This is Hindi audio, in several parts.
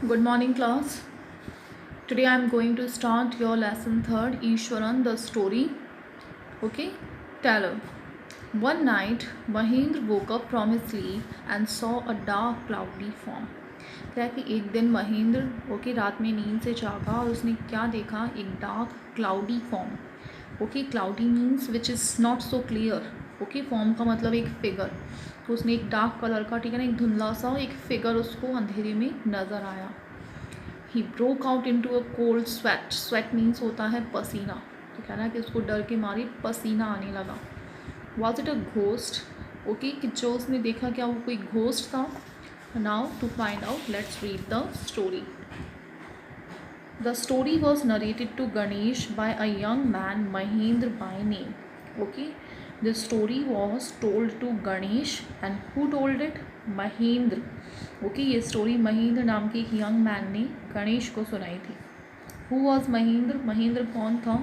Good morning, class. Today I am going to start your lesson third, Ishwaran, the story. Okay, teller. One night, Mahendra woke up from his sleep and saw a dark, cloudy form. क्या है कि एक दिन महेंद्र रात में नींद से जागा और उसने क्या देखा, एक dark cloudy form. Cloudy means which is not so clear. Form का मतलब एक फिगर. तो उसने एक डार्क कलर का, ठीक है ना, एक धुंधला सा एक फिगर उसको अंधेरे में नज़र आया. He broke out into a cold sweat. Sweat means होता है पसीना. तो कहना है कि उसको डर के मारे पसीना आने लगा. Was it a ghost. कि जो उसने देखा क्या वो कोई घोस्ट था. Now to find out let's read the story. The story was narrated to Ganesh by a young man Mahendra by name. Okay, the story was told to Ganesh and who told it? Mahendra. ये स्टोरी महेंद्र नाम के एक यंग मैन ने गणेश को सुनाई थी. Who was Mahendra? महेंद्र कौन था?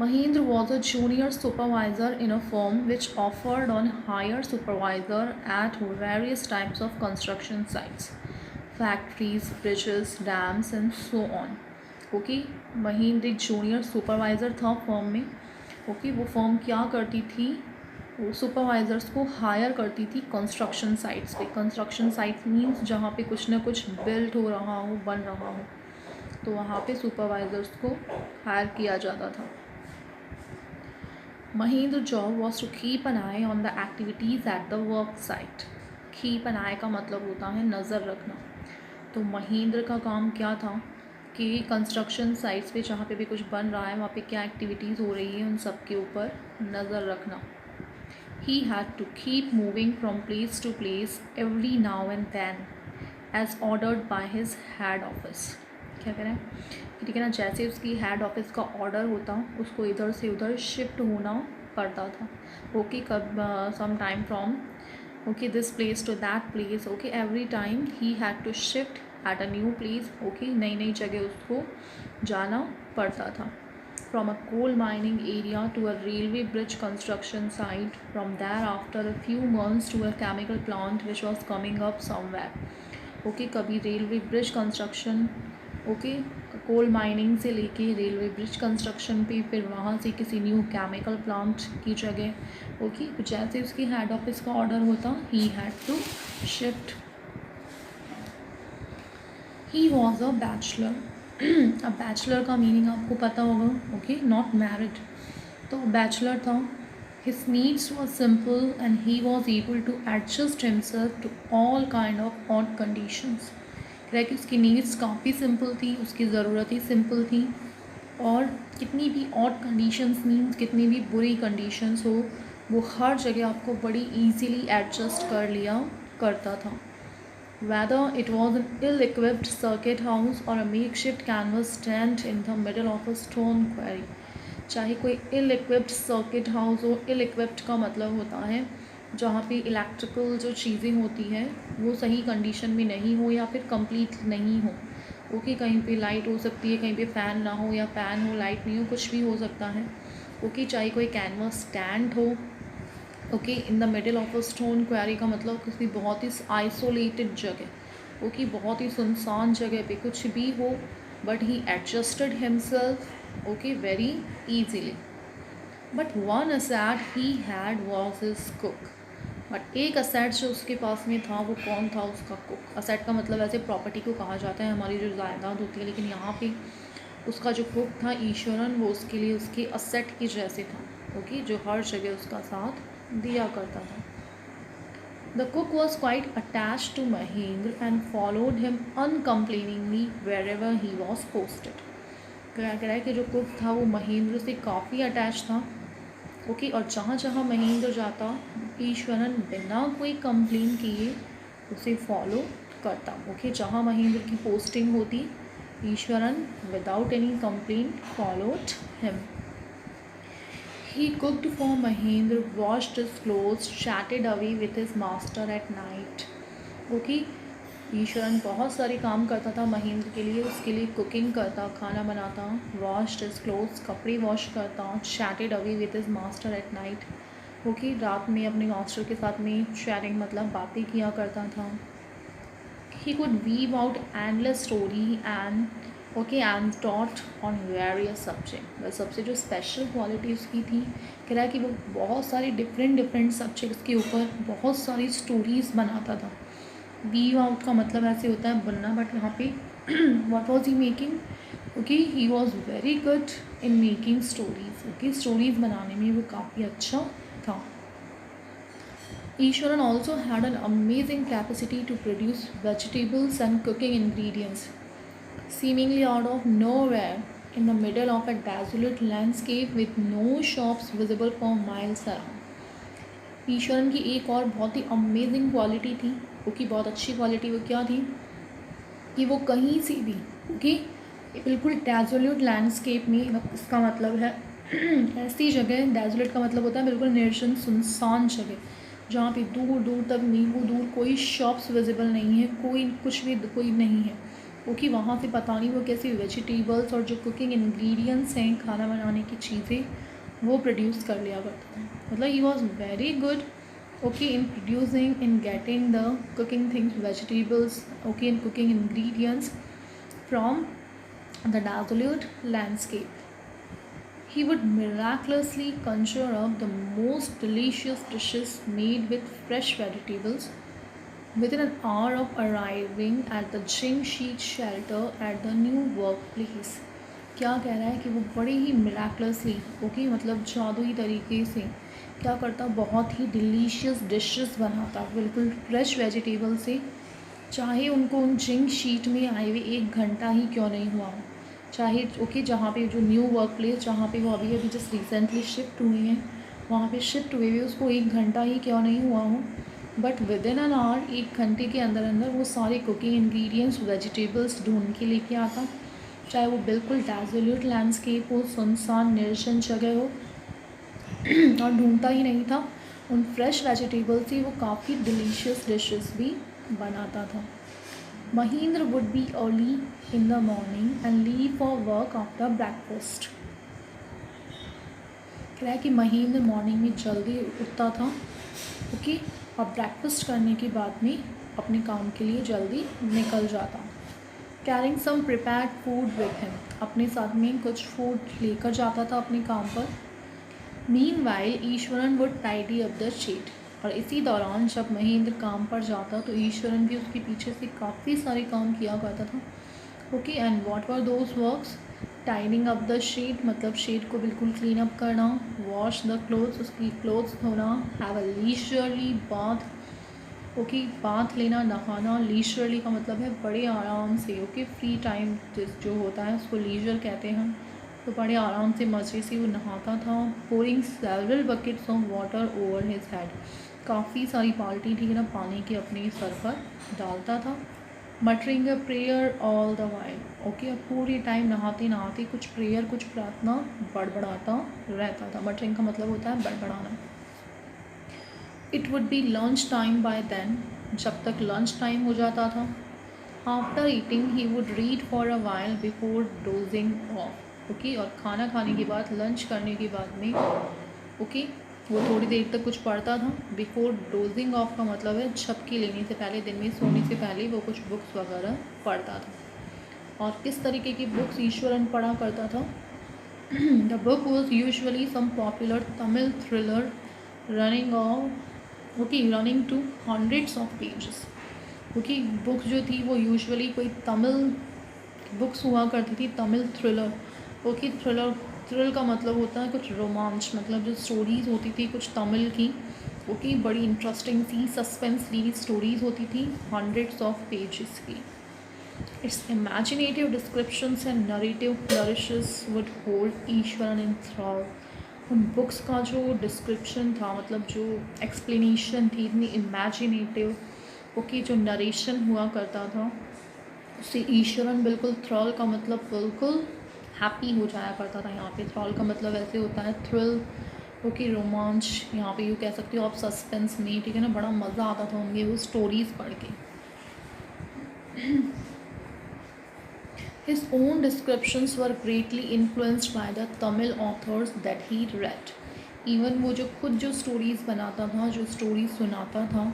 Mahendra was a junior supervisor in a firm which offered on hire supervisor at various types of construction sites. Factories, bridges, dams and so on. Mahendra एक जूनियर सुपरवाइज़र था फर्म में. वो फर्म क्या करती थी, वो सुपरवाइज़र्स को हायर करती थी कंस्ट्रक्शन साइट्स पे. कंस्ट्रक्शन साइट्स मीन्स जहाँ पे कुछ ना कुछ बिल्ड हो रहा हो, बन रहा हो, तो वहाँ पे सुपरवाइज़र्स को हायर किया जाता था. Mahendra job was to keep an eye on the activities at the work site. Keep an eye का मतलब होता है नज़र रखना. तो महेंद्र का काम क्या था कि कंस्ट्रक्शन साइट्स पे जहाँ पे भी कुछ बन रहा है वहाँ पे क्या एक्टिविटीज़ हो रही है उन सब के ऊपर नज़र रखना. He had to keep moving from place to place every now and then as ordered by his head office. क्या करें, ठीक है ना, जैसे उसकी हेड ऑफिस का ऑर्डर होता उसको इधर से उधर शिफ्ट होना पड़ता था. कब some time from this place to that place. Every time he had to shift at a new place. नई नई जगह उसको जाना पड़ता था. From a coal mining area to a railway bridge construction site. From there after a few months to a chemical plant which was coming up somewhere. कभी railway bridge construction, coal mining से लेके रेलवे ब्रिज कंस्ट्रक्शन पे, फिर वहाँ से किसी न्यू केमिकल प्लांट की जगह. जैसे उसकी हेड ऑफिस का ऑर्डर होता he had to shift. He was a bachelor. अब बैचलर का मीनिंग आपको पता होगा. Not married. तो बैचलर था. His needs were simple and he was able to adjust himself to all kind of odd conditions. कि उसकी नीड्स काफ़ी सिंपल थी, उसकी ज़रूरतें सिंपल थी, और कितनी भी ऑड कंडीशंस मीन्स कितनी भी बुरी कंडीशंस हो वो हर जगह आपको बड़ी ईजीली एडजस्ट कर लिया करता था. Whether it was an ill equipped circuit house और a makeshift canvas stand in the middle of a stone quarry. चाहे कोई इल इक्विप्ड सर्किट हाउस हो. इल इक्विप्ड का मतलब होता है जहाँ पे इलेक्ट्रिकल जो चीज़ें होती हैं वो सही कंडीशन में नहीं हो या फिर कंप्लीट नहीं हो. कहीं पे लाइट हो सकती है, कहीं पे फ़ैन ना हो, या फ़ैन हो लाइट नहीं हो, कुछ भी हो सकता है. चाहे कोई कैनवस स्टैंड हो. इन the middle of a stone query का मतलब किसी बहुत ही आइसोलेटेड जगह. बहुत ही सुनसान जगह पे कुछ भी हो, but he adjusted himself very easily. But one asset he had was his cook. But एक असेट जो उसके पास में था वो कौन था? उसका कुक. असेट का मतलब ऐसे प्रॉपर्टी को कहा जाता है, हमारी जो जायदाद होती है, लेकिन यहाँ पे उसका जो कुक था ईश्वरन, वो उसके लिए उसके असेट के जैसे था. जो हर जगह उसका साथ दिया करता था. The cook was quite attached to Mahendra and followed him uncomplainingly wherever he was posted. कह रहा है कि जो कुक था वो महेंद्र से काफ़ी अटैच था. और जहाँ जहाँ महेंद्र जाता ईश्वरन बिना कोई कंप्लेन किए उसे फॉलो करता. जहाँ महेंद्र की पोस्टिंग होती Eswaran without any complain followed him. He cooked for Mahendra, washed his clothes, chatted away with his master at night. Eswaran बहुत सारे काम करता था महेंद्र के लिए. उसके लिए कुकिंग करता, खाना बनाता, वॉश्ड हिज क्लोथ्स, कपड़े वॉश करता, chatted away with his master at night. रात में अपने मास्टर के साथ में शेयरिंग मतलब बातें किया करता था. He could weave out endless story and taught on various subject। बस सबसे जो स्पेशल क्वालिटी उसकी थी, कह रहा है कि वो बहुत सारे डिफरेंट डिफरेंट सब्जेक्ट्स के ऊपर बहुत सारी स्टोरीज़ बनाता था। वीव आउट का मतलब ऐसे होता है बनना, बट यहाँ पे what was he making, okay he was very good in making stories. Okay stories बनाने में वो काफ़ी अच्छा था। Ishwaran also had an amazing capacity to produce vegetables and cooking ingredients, seemingly out of nowhere in the middle of a desolate landscape with no shops visible for miles around। Eswaran की एक और बहुत ही अमेजिंग क्वालिटी थी, ओके बहुत अच्छी क्वालिटी, वो क्या थी कि वो कहीं से भी, ओके बिल्कुल डेजोलेट लैंडस्केप में, इसका मतलब है ऐसी जगह, डेजोलेट का मतलब होता है बिल्कुल निर्जन सुनसान जगह जहाँ पे दूर दूर तक मीलों दूर कोई शॉप्स विजिबल नहीं है, कोई कुछ भी कोई नहीं है, ओके वहाँ से पता नहीं वो कैसे वेजिटेबल्स और जो कुकिंग इंग्रेडिएंट्स हैं खाना बनाने की चीज़ें वो प्रोड्यूस कर लिया करता है। मतलब he was very good okay in producing, in getting the cooking things, vegetables, okay in cooking ingredients from the desolate landscape। He would miraculously conjure up the most delicious dishes made with fresh vegetables within an hour of arriving at the Jing Sheet shelter at the new workplace। क्या कह रहा है कि वो बड़े ही मिराकुलसली, ओके मतलब जादुई तरीके से क्या करता, बहुत ही डिलीशियस डिशेस बनाता बिल्कुल फ्रेश वेजिटेबल से, चाहे उनको उन जिंक शीट में आए हुए 1 घंटा ही क्यों नहीं हुआ हो, चाहे ओके जहाँ पे जो न्यू वर्क प्लेस जहाँ पे वो अभी अभी जस्ट रिसेंटली शिफ्ट हुए हैं वहाँ पे शिफ्ट हुए हुए उसको 1 घंटा ही क्यों नहीं हुआ हो, but with in an hour 1 घंटे के अंदर अंदर वो सारे कुकिंग इंग्रेडिएंट्स वेजिटेबल्स ढूंढ के लेके आता, चाहे वो बिल्कुल डेजोल्यूट लैंडस्केप हो, सुनसान निर्जन जगह हो, और ढूंढता ही नहीं था, उन फ्रेश वेजिटेबल से वो काफ़ी डिलीशियस डिशेस भी बनाता था। Mahendra would be early in the morning and leave for work after breakfast. कह रहा है कि महेंद्र मॉर्निंग में जल्दी उठता था, ओके और ब्रेकफास्ट करने के बाद में अपने काम के लिए जल्दी निकल जाता। Carrying some prepared food with him, अपने साथ में कुछ फूड लेकर जाता था अपने काम पर। Meanwhile Iswaran would tidy up the shed, और इसी दौरान जब महेंद्र काम पर जाता तो ईश्वरन भी उसके पीछे से काफ़ी सारे काम किया करता था, okay and what were those works, tidying up the shed मतलब शेड को बिल्कुल क्लीन अप करना, वॉश द क्लोथ्स उसकी क्लोथ्स धोना, have a leisurely bath, okay bath लेना नहाना, लीजरली का मतलब है बड़े आराम से, ओके फ्री टाइम जो होता है उसको लीजर कहते हैं, तो बड़े आराम से मज़े से वो नहाता था। Pouring several buckets of water over his head, काफ़ी सारी बाल्टी ठीक है ना पानी के अपने सर पर डालता था। Muttering a prayer all the while, okay अब पूरे टाइम नहाते नहाते कुछ प्रेयर कुछ प्रार्थना बड़बड़ाता रहता था। मटरिंग का मतलब होता है बड़बड़ाना। It would be lunch time by then, जब तक लंच टाइम हो जाता था। After eating he would read for a while before dozing off, okay और खाना खाने के बाद लंच करने के बाद में ओके वो थोड़ी देर तक कुछ पढ़ता था। बिफोर डोजिंग ऑफ का मतलब है झपकी लेने से पहले, दिन में सोने से पहले वो कुछ बुक्स वगैरह पढ़ता था। और किस तरीके की बुक्स ईश्वरन पढ़ा करता था? The book was usually some popular Tamil thriller running to hundreds of pages, क्योंकि बुक्स जो थी वो यूजुअली कोई तमिल बुक्स हुआ करती थी, तमिल थ्रिलर, ओके थ्रिल का मतलब होता है कुछ रोमांच, मतलब जो स्टोरीज़ होती थी कुछ तमिल की, ओके बड़ी इंटरेस्टिंग सी सस्पेंस ली स्टोरीज़ होती थी हंड्रेड्स ऑफ पेजेस की। Its imaginative descriptions and narrative flourishes would hold Ishwaran in thrall. उन बुक्स का जो डिस्क्रिप्शन था मतलब जो एक्सप्लेनेशन थी इतनी इमेजिनेटिव, ओके जो नरेशन हुआ करता था उससे ईश्वरन बिल्कुल थ्रॉल का मतलब बिल्कुल हैप्पी हो जाया करता था। यहाँ पे थ्रॉल का मतलब ऐसे होता है थ्रिल, ओके रोमांच, यहाँ पे यूँ कह सकते हो आप सस्पेंस में, ठीक है ना, बड़ा मज़ा आता था उनके वो स्टोरीज़ पढ़ के। His own descriptions were greatly influenced by the Tamil authors that he read। Even वो जो खुद जो स्टोरीज़ बनाता था, जो स्टोरीज सुनाता था,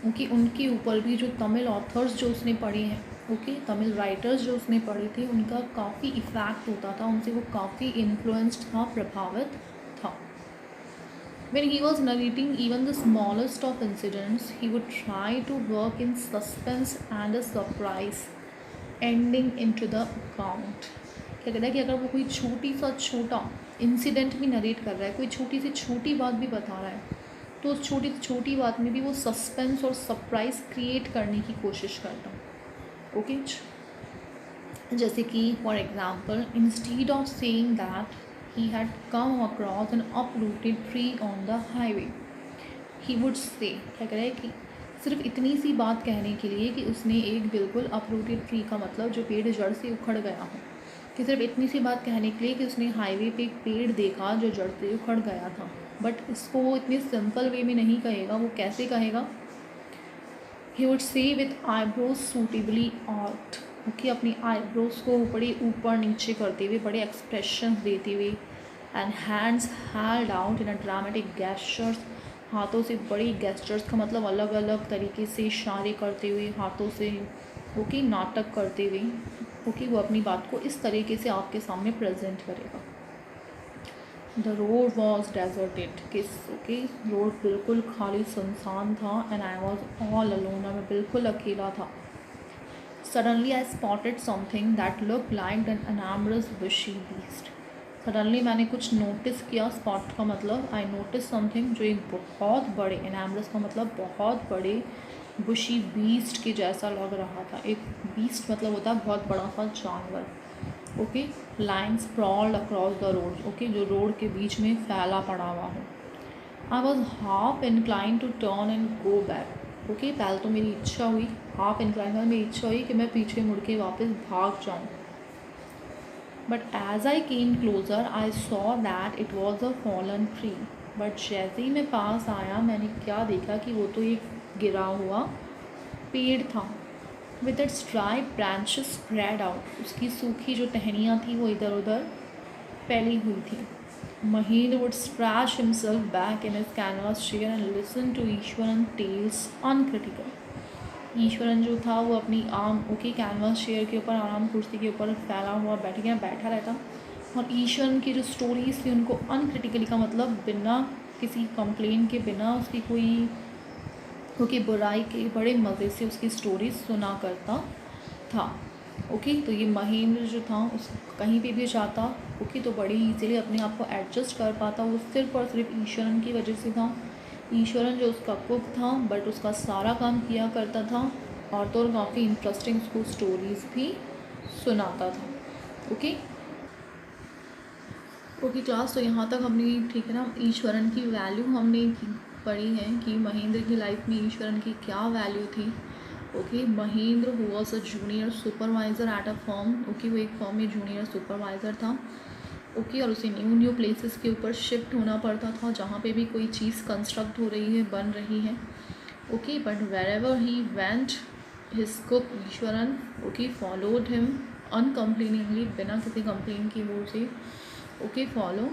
ओके, उनके ऊपर भी जो तमिल ऑथर्स जो उसने पढ़े हैं, ओके, तमिल राइटर्स जो उसने पढ़े थे, उनका काफ़ी इफ़ेक्ट होता था, उनसे वो काफ़ी इन्फ्लुएंस्ड था, प्रभावित था. When he was narrating even the smallest of incidents, he would try to work in suspense and a surprise ending into the account. क्या कहता है कि अगर वो कोई छोटी सा छोटा इंसिडेंट भी नरेट कर रहा है, कोई छोटी सी छोटी बात भी बता रहा है, तो उस छोटी सी छोटी बात में भी वो सस्पेंस और सरप्राइज क्रिएट करने की कोशिश करता हूँ. ओके, जैसे कि for example, instead of saying that he had come across an uprooted tree on the highway, he would say, क्या कह रहा है कि सिर्फ इतनी सी बात कहने के लिए कि उसने एक बिल्कुल uprooted ट्री का मतलब जो पेड़ जड़ से उखड़ गया हो, कि सिर्फ इतनी सी बात कहने के लिए कि उसने हाईवे पे एक पेड़ देखा जो जड़ से उखड़ गया था. बट इसको वो इतनी सिंपल वे में नहीं कहेगा. वो कैसे कहेगा? he would say with eyebrows suitably arched, okay, अपनी आईब्रोज को बड़े ऊपर नीचे करते हुए, बड़े एक्सप्रेशन देते हुए, and hands held out in a dramatic gestures, हाथों से बड़ी गेस्चर्स का मतलब अलग अलग तरीके से इशारे करते हुए, हाथों से, ओके, नाटक करते हुए, ओके, वो अपनी बात को इस तरीके से आपके सामने प्रेजेंट करेगा. द रोड वॉज डेजर्टेड, किस, ओके, रोड बिल्कुल खाली सुनसान था. And I was all alone, मैं बिल्कुल अकेला था. Suddenly I spotted something that looked like an enormous bushy beast. Suddenly मैंने कुछ नोटिस किया. स्पॉट का मतलब आई नोटिस समथिंग, जो एक बहुत बड़े, एनामरस का मतलब बहुत बड़े, बुशी बीस्ट के जैसा लग रहा था. एक बीस्ट मतलब होता है बहुत बड़ा सा जानवर. Okay, lying sprawled across the road, okay, जो रोड के बीच में फैला पड़ा हुआ हो. I was half inclined to turn and go back, okay, पहले तो मेरी इच्छा हुई, हाफ इनक्लाइन मेरी इच्छा हुई कि मैं पीछे मुड़ के वापस भाग जाऊँ. But as I came closer I saw that it was a fallen tree. But जैसे ही मैं पास आया, मैंने क्या देखा कि वो तो एक गिरा हुआ पेड़ था. With its dry branches spread out, उसकी सूखी जो टहनियाँ थी वो इधर उधर फैली हुई थी. Mahendra would scratch himself back in his canvas chair and listen to Eswaran tales uncritical. Eswaran जो था वो अपनी आम, ओके, कैनवास चेयर के ऊपर, आराम कुर्सी के ऊपर फैला हुआ बैठा रहता, और ईश्वरन की जो स्टोरीज थी उनको अनक्रिटिकली का मतलब बिना किसी कंप्लेन के, बिना उसकी कोई, ओके, बुराई के, बड़े मज़े से उसकी स्टोरीज सुना करता था. ओके, तो ये महेंद्र जो था उस कहीं पे भी जाता, ओके, तो बड़ी इजीली अपने आप को एडजस्ट कर पाता. वो सिर्फ और सिर्फ ईश्वरन की वजह से था. ईश्वरन जो उसका कुक था, बट उसका सारा काम किया करता था, और तो और काफ़ी इंटरेस्टिंग उसको स्टोरीज़ भी सुनाता था. ओके ओके क्लास, तो यहाँ तक हमने, ठीक है ना, ईश्वरन की वैल्यू हमने पढ़ी है कि महेंद्र की लाइफ में ईश्वरन की क्या वैल्यू थी. Okay, Mahendra who was a junior supervisor at a firm, okay, वो एक फर्म में जूनियर सुपरवाइज़र था. ओके, और उसे न्यू प्लेसेस के ऊपर शिफ्ट होना पड़ता था, जहाँ पे भी कोई चीज़ कंस्ट्रक्ट हो रही है, बन रही है. Okay, but wherever he went, his cook Ishwaran, okay, followed him uncomplainingly, बिना किसी कंप्लेन की वो उसे, ओके, फॉलो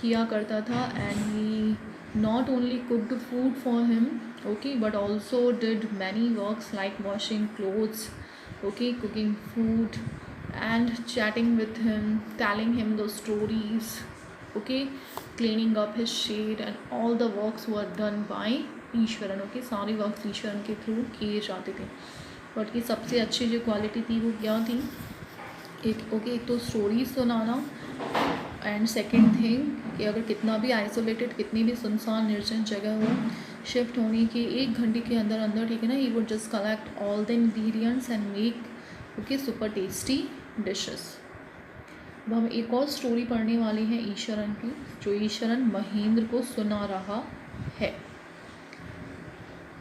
किया करता था. And he not only cooked food for him, okay, but also did many works like washing clothes, okay, cooking food and chatting with him, telling him those stories, okay, cleaning up his shade, and all the works were done by Eswaran. Okay, सारे वर्क्स ईश्वरन के थ्रू किए जाते थे. बट की सबसे अच्छी जो क्वालिटी थी वो क्या थी? एक तो स्टोरी सुनाना, एंड सेकेंड थिंग कि अगर कितना भी आइसोलेटेड, कितनी भी सुनसान निर्जन जगह हो, शिफ्ट होने के 1 घंटे के अंदर अंदर, ठीक है ना, he would just collect all the ingredients and make, okay, super tasty dishes. अब हम एक और स्टोरी पढ़ने वाले हैं ईश्वरन की, जो ईश्वरन महेंद्र को सुना रहा है.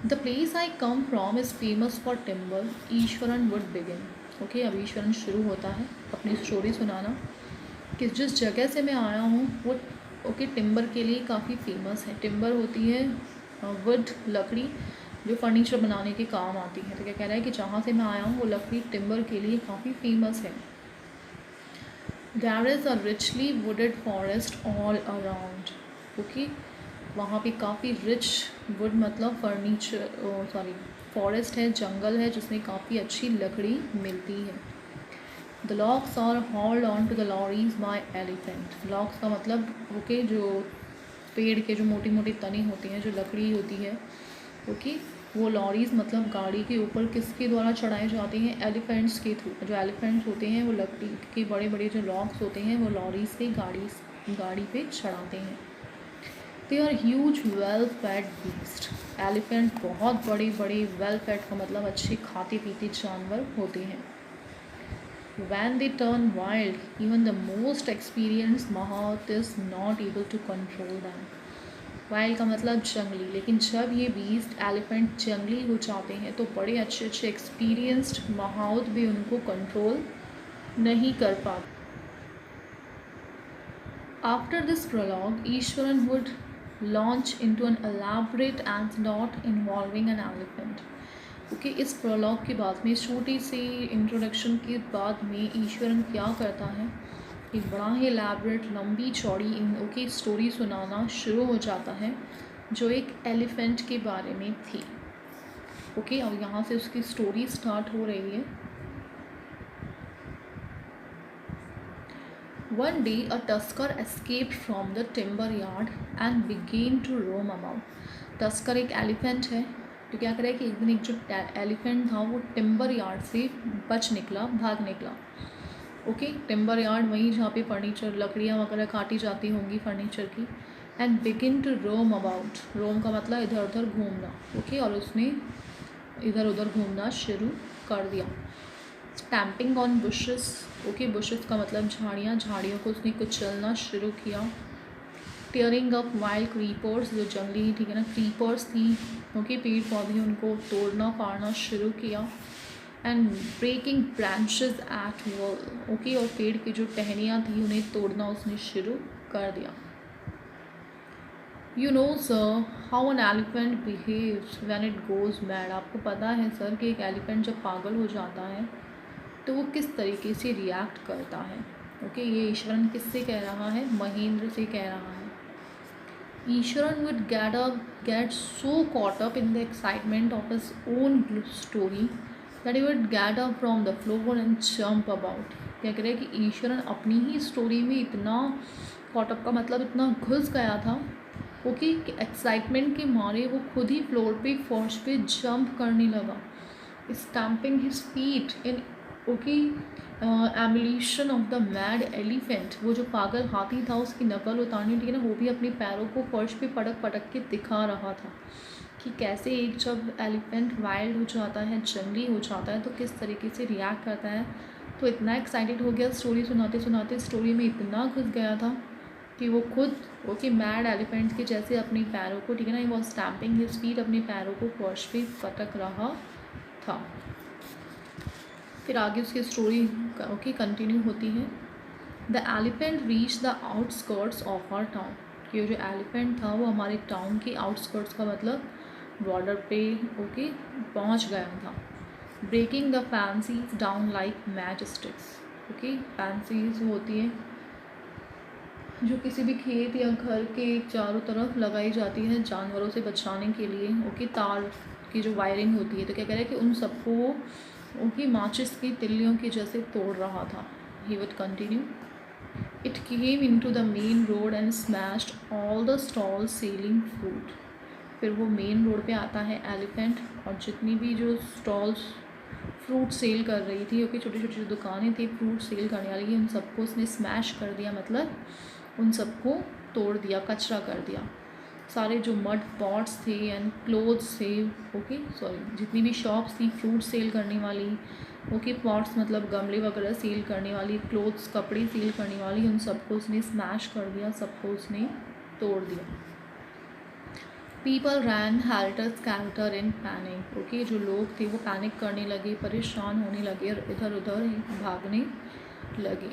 The place I come from is famous for timber, Eswaran would begin. Okay, अब ईश्वरन शुरू होता है अपनी स्टोरी सुनाना कि जिस जगह से मैं आया हूँ वो, ओके, टिम्बर के लिए काफ़ी फेमस है. टिम्बर होती है वुड, लकड़ी, जो फर्नीचर बनाने के काम आती है. तो क्या कह रहा है कि जहाँ से मैं आया हूँ वो लकड़ी टिम्बर के लिए काफ़ी फेमस है. There is a richly wooded forest all around. Okay, वहाँ पे काफ़ी रिच वुड मतलब फॉरेस्ट है, जंगल है जिसमें काफ़ी अच्छी लकड़ी मिलती है। The logs are hauled on to the lorries by elephant. Logs का मतलब ओके जो पेड़ के जो मोटी मोटी तने होती हैं, जो लकड़ी होती है, ओके, वो लॉरीज मतलब गाड़ी के ऊपर किसके द्वारा चढ़ाए जाते हैं? एलिफेंट्स के थ्रू। जो एलिफेंट्स होते हैं वो लकड़ी के बड़े बड़े जो लॉक्स होते हैं वो लॉरीज से गाड़ी पे चढ़ाते हैं। They are huge well fed beast. Elephant बहुत बड़े बड़े, वेल फेड का मतलब अच्छे खाते पीते जानवर होते हैं। When they turn wild, even the most experienced Mahat is not able to control them. Wild का मतलब जंगली, लेकिन जब ये बीस्ट एलिफेंट जंगली हो जाते हैं तो बड़े अच्छे अच्छे एक्सपीरियंस्ड महाउत भी उनको कंट्रोल नहीं कर पाते। After this prologue Ishwaran would launch into an elaborate antidote involving an elephant. Okay, इस प्रोलॉग के बाद में, छोटी सी इंट्रोडक्शन के बाद में ईश्वरन क्या करता है, एक बड़ा ही एलैबोरेट लंबी चौड़ी स्टोरी सुनाना शुरू हो जाता है जो एक एलिफेंट के बारे में थी। ओके, अब यहाँ से उसकी स्टोरी स्टार्ट हो रही है। One day a tusker escaped from the timber yard and began to roam about. Tusker एक एलिफेंट है, तो क्या करे कि एक दिन एक जो एलिफेंट था वो टिम्बर यार्ड से भाग निकला। ओके, टिम्बर यार्ड वहीं जहाँ पे फर्नीचर, लकड़ियाँ वगैरह काटी जाती होंगी फर्नीचर की। And begin to roam about. Roam का मतलब इधर उधर घूमना। ओके, और उसने इधर उधर घूमना शुरू कर दिया। Stamping on bushes. Okay, bushes का मतलब झाड़ियाँ, झाड़ियों को उसने कुचलना शुरू किया। टीयरिंग अप वाइल्ड क्रीपर्स, जो जंगली, ठीक है ना, क्रीपर्स थी, ओके, पेड़ पौधे, उनको तोड़ना फाड़ना शुरू किया। And breaking branches at will. Okay, और पेड़ की जो टहनियाँ थी उन्हें तोड़ना उसने शुरू कर दिया। You know sir how an elephant behaves when it goes mad. आपको पता है सर कि एक एलिफेंट जब पागल हो जाता है तो वो किस तरीके से रिएक्ट करता है। ओके, ये ईश्वरन किससे कह रहा है? महेंद्र से कह रहा है। Eswaran would get so caught up in the excitement of his own story that he would get up from the floor and jump about। क्या कह रहे हैं कि ईश्वरन अपनी ही स्टोरी में इतना caught up का मतलब इतना घुस गया था, ओके, कि एक्साइटमेंट के मारे वो खुद ही फ्लोर पे, फर्श पे जंप करने लगा। Stamping his feet in, okay, emulation of the mad elephant. वो जो पागल हाथी था उसकी नकल उतारनी, ठीक है ना, वो भी अपने पैरों को फर्श पे पटक पटक के दिखा रहा था कि कैसे एक जब एलिफेंट वाइल्ड हो जाता है, जंगली हो जाता है, तो किस तरीके से रिएक्ट करता है। तो इतना एक्साइटेड हो गया स्टोरी सुनाते सुनाते, स्टोरी में इतना घुस गया था कि वो खुद, ओके, मैड एलिफेंट के जैसे अपने पैरों को, ठीक है ना, वो स्टैम्पिंग हिज फीट, अपने पैरों को फर्श पे पटक रहा था। फिर आगे उसकी स्टोरी ओके कंटिन्यू होती है। The elephant reach the outskirts of our town. ये जो एलिफेंट था वो हमारे टाउन के आउटस्कर्ट्स का मतलब बॉर्डर पे, ओके, पहुंच गया था। Breaking the fences down like matchsticks. Okay, fences होती है जो किसी भी खेत या घर के चारों तरफ लगाई जाती है जानवरों से बचाने के लिए। ओके, तार की जो वायरिंग होती है, तो क्या कह रहे हैं कि उन सबको ओके माचिस की तिल्लियों के जैसे तोड़ रहा था। He would continue. It came into the main road and smashed all the stall selling fruit. फिर वो मेन रोड पे आता है एलिफेंट, और जितनी भी जो स्टॉल्स फ्रूट सेल कर रही थी, ओके, छोटी छोटी जो दुकानें थी फ्रूट सेल करने वाली, उन सबको उसने स्मैश कर दिया, मतलब उन सबको तोड़ दिया, कचरा कर दिया। सारे जो मड पॉट्स थे एंड क्लोथ्स थे, ओके, सॉरी, जितनी भी शॉप्स थी फ्रूट सेल करने वाली, ओके, पॉट्स मतलब गमले वगैरह सेल करने वाली, क्लोथ्स कपड़े सेल करने वाली, उन सबको उसने स्मैश कर दिया, सबको उसने तोड़ दिया। People ran helter skelter in panic. Okay, जो लोग थे वो पैनिक करने लगे, परेशान होने लगे और इधर उधर भागने लगे।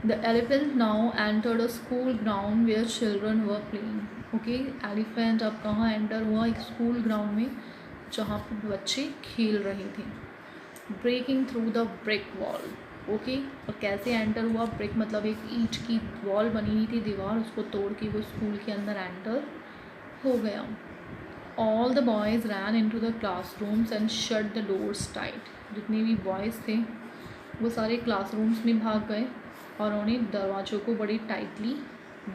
The elephant now entered a school ground where children were playing. Okay, elephant अब कहाँ एंटर हुआ? एक स्कूल ग्राउंड में जहाँ पर बच्चे खेल रहे थे। Breaking through the brick wall. Okay, और कैसे एंटर हुआ? ब्रिक मतलब एक ईंट की वॉल बनी हुई थी, दीवार, उसको तोड़ के वो स्कूल के अंदर एंटर हो गया। All the boys ran into the classrooms and shut the doors tight. जितने भी बॉयज़ थे वो सारे क्लासरूम्स में भाग गए और उन्होंने दरवाज़ों को बड़ी टाइटली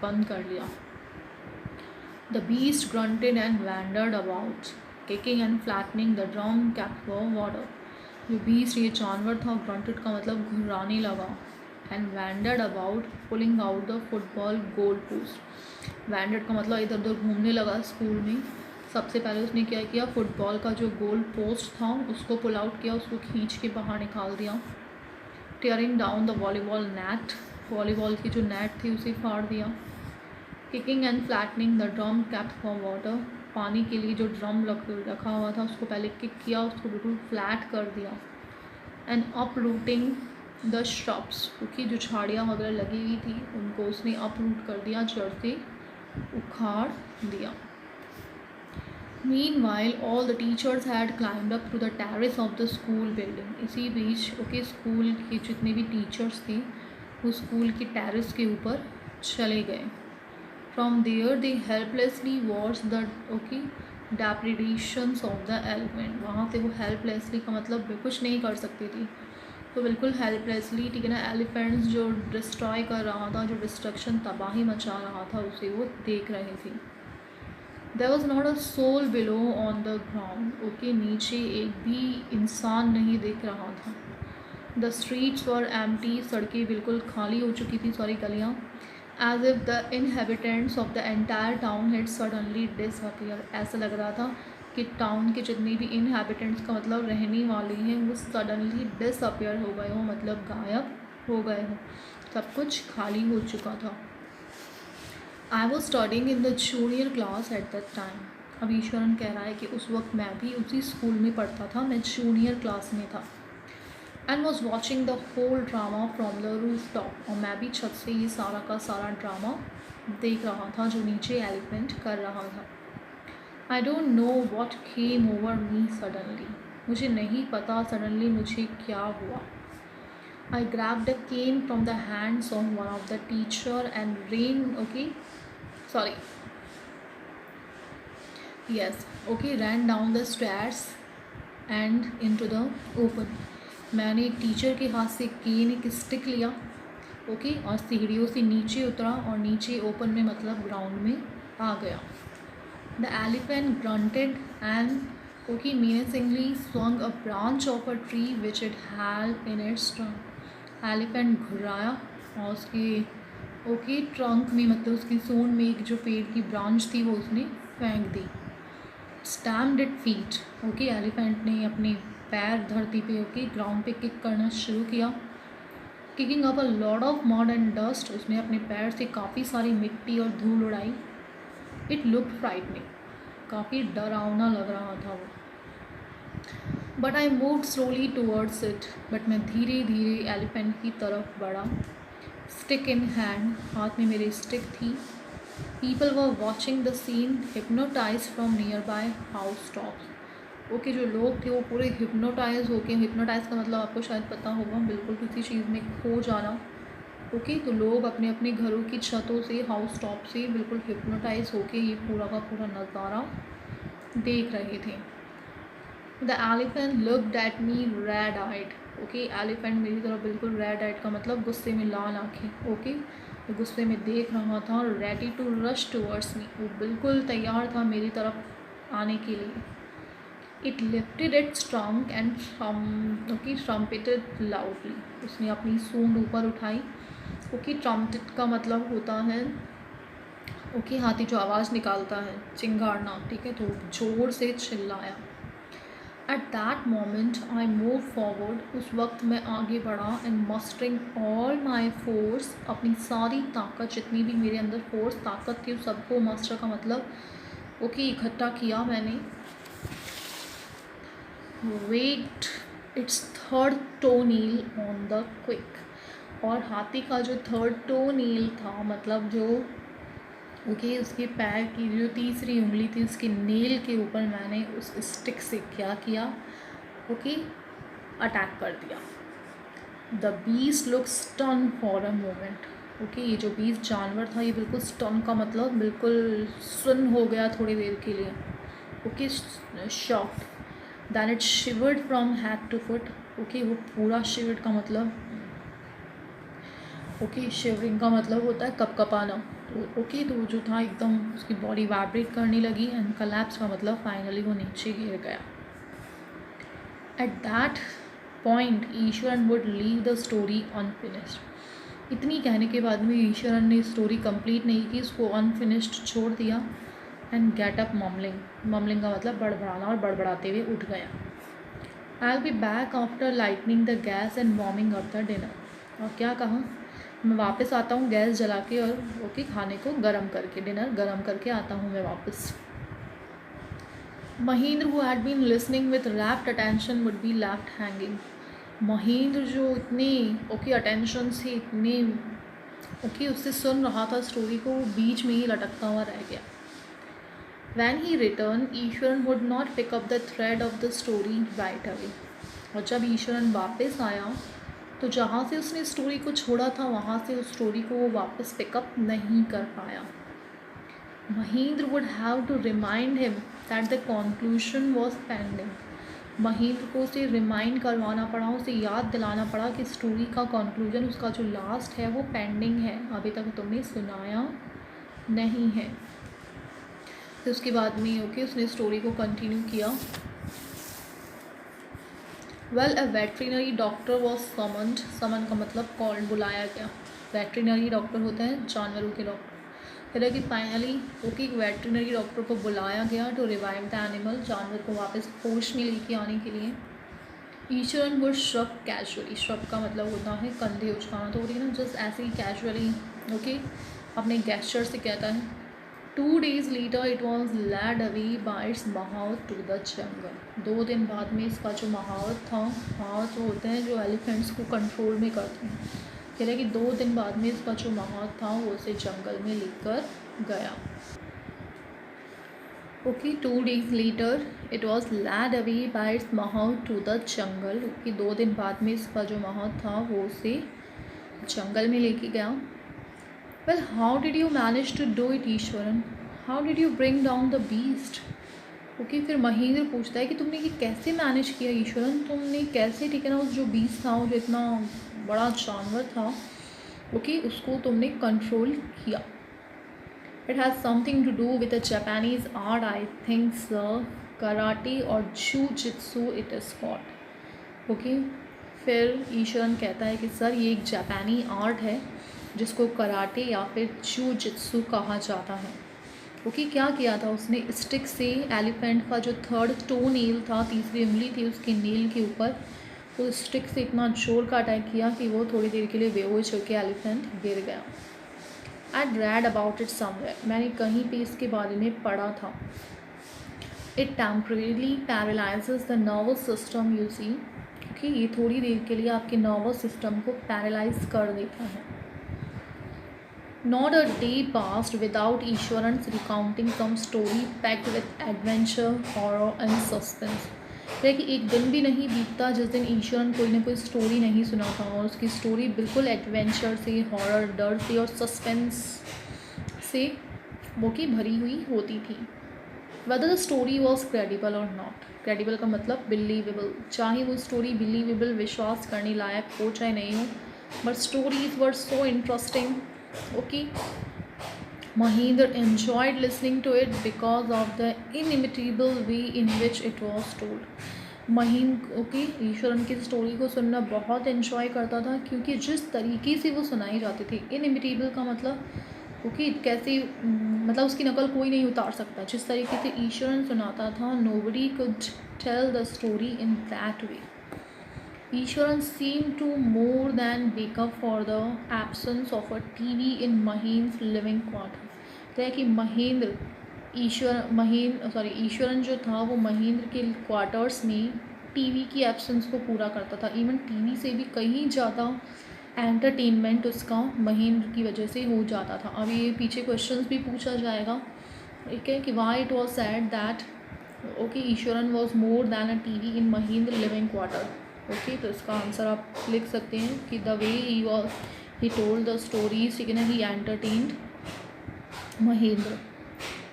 बंद कर लिया। The beast grunted and wandered about kicking and flattening the drum kept for water. जो बीस्ट ये जानवर था, ग्रंटेड का मतलब घुर्राने लगा, and wandered about pulling out the football goal post. Wandered का मतलब इधर उधर घूमने लगा स्कूल में। सबसे पहले उसने क्या किया, फुटबॉल का जो गोल पोस्ट था उसको पुल आउट किया, उसको खींच के बाहर निकाल दिया। Tearing down the volleyball net, volleyball की जो नेट थी उसे फाड़ दिया। Kicking and flattening the drum kept for water, पानी के लिए जो ड्रम रखा हुआ था उसको पहले किक किया, उसको बिल्कुल फ्लैट कर दिया। And up routing the shrubs, क्योंकि जो झाड़ियाँ वगैरह लगी हुई थी उनको उसने अप रूट कर दिया, जड़ से उखाड़ दिया। Meanwhile, all the teachers had climbed up to the terrace of the school building. इसी बीच स्कूल के जितने भी टीचर्स थे वो स्कूल के टेरेस के ऊपर चले गए। From there they helplessly watched the depredations of the elephant. वहाँ से वो helplessly का मतलब कुछ नहीं कर सकती थी, तो बिल्कुल helplessly, ठीक है ना, एलिफेंट्स जो डिस्ट्रॉय कर रहा था, जो डिस्ट्रक्शन तबाही मचा रहा था उसे वो देख रहे थे। There was not a soul below on the ground. नीचे एक भी इंसान नहीं दिख रहा था। The streets were empty. सड़कें बिल्कुल खाली हो चुकी थी, सारी गलियाँ। As if the inhabitants of the entire town had suddenly disappeared. ऐसा लग रहा था कि टाउन के जितने भी inhabitants का मतलब रहने वाले हैं वो suddenly disappear हो गए हो, मतलब गायब हो गए हो, सब कुछ खाली हो चुका था। I was studying in the junior class at that time. अब ईश्वरन कह रहा है कि उस वक्त मैं भी उसी स्कूल में पढ़ता था, मैं जूनियर क्लास में था। And was watching the whole drama from the rooftop. और मैं भी छत से ये सारा का सारा ड्रामा देख रहा था जो नीचे एलिफेंट कर रहा था। I don't know what came over me suddenly. मुझे नहीं पता सडनली मुझे क्या हुआ। I grabbed a cane from the hands of one of the teacher and ran down the stairs and into the open. मैंने एक टीचर के हाथ से केन एक स्टिक लिया, और सीढ़ियों से नीचे उतरा और नीचे ओपन में मतलब ग्राउंड में आ गया। The elephant granted and menacingly swung a branch of a tree which it held in its trunk. Elephant घुराया और उसके ट्रंक में मतलब उसकी सूंड में एक जो पेड़ की ब्रांच थी वो उसने फेंक दी। स्टैम्प्ड इट फीट, एलिफेंट ने अपने पैर धरती पे ग्राउंड पे किक करना शुरू किया। Kicking up a lot of mud and dust, उसने अपने पैर से काफ़ी सारी मिट्टी और धूल उड़ाई। इट लुक्ड फ्राइटनिंग, काफ़ी डरावना लग रहा था वो। But I moved slowly towards it, but मैं धीरे धीरे एलिफेंट की तरफ बढ़ा। स्टिक इन हैंड, हाथ में मेरी स्टिक थी। People were watching the scene hypnotise from nearby house tops. जो लोग थे वो पूरे हिप्नोटाइज का मतलब आपको शायद पता होगा, बिल्कुल किसी चीज़ में खो जाना। तो लोग अपने अपने घरों की छतों से, हाउस टॉप से बिल्कुल हिप्नोटाइज होके ये पूरा का पूरा नज़ारा देख रहे थे। The elephant looked at me red eyed. Elephant मेरी तरफ बिल्कुल रेड आइड का मतलब गुस्से में लाल आँखें। तो गुस्से में देख रहा था। Ready to rush towards me, वो बिल्कुल तैयार था मेरी तरफ आने के लिए। It lifted its trunk and trumpeted loudly, उसने अपनी सूंड ऊपर उठाई। ट्रम्पेट का मतलब होता है हाथी जो आवाज़ निकालता है, चिंगाड़ना, ठीक है, तो ज़ोर से चिल्लाया। At that moment I move forward, उस वक्त मैं आगे बढ़ा। एंड मस्टरिंग ऑल माई फोर्स, अपनी सारी ताकत, जितनी भी मेरे अंदर फोर्स ताकत थी, सबको मस्टर का मतलब इकट्ठा किया मैंने। Wait its third toenail on the quick, और हाथी का जो थर्ड टो नील था मतलब जो उसके पैर की जो तीसरी उंगली थी उसके नील के ऊपर मैंने उस स्टिक से क्या किया, अटैक कर दिया। The beast look stun for a moment, okay, ये जो बीस्ट जानवर था ये बिल्कुल स्टन का मतलब बिल्कुल सुन्न हो गया थोड़ी देर के लिए। Okay, shocked. Then it shivered from head to foot. Okay, वो पूरा शिवर्ड का मतलब ओके शिवरिंग का मतलब होता है कपकपाना। तो ओके, तो वो जो था एकदम उसकी बॉडी वाइब्रेट करने लगी एंड कलैप्स का मतलब फाइनली वो नीचे गिर गया। At that point Eswaran would leave the story unfinished. इतनी कहने के बाद में ईश्वरन ने स्टोरी कंप्लीट नहीं की, उसको अनफिनिश्ड छोड़ दिया एंड गेट अप ममलिंग। ममलिंग का मतलब बड़बड़ाना, और बड़बड़ाते हुए उठ गया। I will be back after lightning the gas and warming up the dinner. और क्या कहा, मैं वापस आता हूँ गैस जला के और ओके खाने को गर्म करके, डिनर गर्म करके आता हूँ मैं वापस। Mahendra who had been listening with rapt attention would be left hanging। Mahendra जो इतने ओके अटेंशन से इतने ओके उससे सुन रहा था स्टोरी को, वो बीच में ही लटकता हुआ रह गया। When he returned, Eswaran would not pick up the thread of the story right away। और जब ईश्वरन वापस आया तो जहाँ से उसने स्टोरी को छोड़ा था वहाँ से उस स्टोरी को वो वापस पिकअप नहीं कर पाया। Mahendra would have to remind him that the conclusion was pending. Mahendra को उसे रिमाइंड करवाना पड़ा, उसे याद दिलाना पड़ा कि स्टोरी का कंक्लूजन, उसका जो लास्ट है वो पेंडिंग है, अभी तक तुमने सुनाया नहीं है। फिर उसके बाद में ओके उसने स्टोरी को कंटिन्यू किया। Well a veterinary doctor was summoned. Summon का मतलब कॉल्ड, बुलाया गया। वेटरिनरी डॉक्टर होते हैं जानवरों के डॉक्टर। फिर है कि फाइनली ओके एक वेटरिनरी डॉक्टर को बुलाया गया टू रिवाइव द एनिमल, जानवर को वापस होश में लेके आने के लिए। Eswaran would shrug casually. Shrug का मतलब होता है कंधे उचकाना, तो ना जस्ट ऐसे ही कैजुअली ओके अपने गेस्चर से कहता है। 2 days later it was led away by its महावत to the jungle। 2 दिन बाद में इसका जो महावत था, महावत जो होते हैं जो एलिफेंट्स को कंट्रोल में करते हैं, कह रहे कि 2 दिन बाद में इसका जो महावत था वो उसे जंगल में लेकर गया। Okay 2 days later it was led away by its महावत to the jungle। ओके 2 दिन बाद में इसका जो महावत था वो उसे जंगल में लेके गया। Well, how did you manage to do it, Eswaran? How did you bring down the beast? Okay फिर महेंद्र पूछता है कि तुमने ये कैसे मैनेज किया ईश्वरन, तुमने कैसे ठीक है ना उस जो बीस्ट था, वो जो इतना बड़ा जानवर था ओके उसको तुमने कंट्रोल किया। It has something to do with a Japanese art, I think sir, karate और jujitsu it is called. Okay फिर ईश्वरन कहता है कि सर ये एक जापानी आर्ट है जिसको कराटे या फिर जू जित्सु कहा जाता है। ओके क्या किया था उसने, स्टिक से एलिफेंट का जो 3rd टो नेल था, तीसरी उंगली थी उसके नेल के ऊपर, वो स्टिक से इतना जोर का अटैक किया कि वो थोड़ी देर के लिए बेहोश होकर एलिफेंट गिर गया। I read about it somewhere. मैंने कहीं पे इसके बारे में पढ़ा था। It temporarily paralyses the nervous system you see. Okay ये थोड़ी देर के लिए आपके नर्वस सिस्टम को पैरालाइज कर देता है। Not a day passed without Ishwaran's recounting some story packed with adventure, horror and suspense। कि एक दिन भी नहीं बीतता जिस दिन ईश्वरन कोई ना कोई स्टोरी नहीं सुनाता, और उसकी स्टोरी बिल्कुल एडवेंचर से, हॉरर, डर से और सस्पेंस से वो की भरी हुई होती थी। Whether the story was credible or not। Credible का मतलब बिलीवेबल, चाहे वो स्टोरी बिलीवेबल विश्वास करने लायक हो चाहे नहीं हो, but stories were so interesting. Okay, Mahindra enjoyed listening to it because of the inimitable way in which it was told। Mahendra okay Eswaran की स्टोरी को सुनना बहुत इन्जॉय करता था क्योंकि जिस तरीके से वो सुनाई जाती थी। इनिमिटेबल का मतलब ओके कैसे मतलब उसकी नकल कोई नहीं उतार सकता। जिस तरीके से ईश्वरन सुनाता था, nobody could tell the story in that way। Ishwaran seemed to more than make up for the absence of a TV in Mahendra's living quarter। तो है कि ईश्वरन जो था वो महेंद्र के क्वार्टर्स में टीवी की एब्सेंस को पूरा करता था। इवन टीवी से भी कहीं ज़्यादा एंटरटेनमेंट उसका महेंद्र की वजह से हो जाता था। अब ये पीछे क्वेश्चंस भी पूछा जाएगा, ठीक है, कि why it was sad that okay Eswaran was more than a TV in Mahendra living quarter. Okay तो इसका आंसर आप लिख सकते हैं कि the way he told the stories, ठीक है ना, ही एंटरटेन्ड महेंद्र।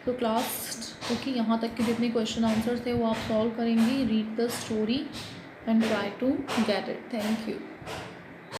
तो क्लास, ओके, यहाँ तक के जितने क्वेश्चन आंसर थे वो आप सॉल्व करेंगे। Read the story and try to get it. Thank you.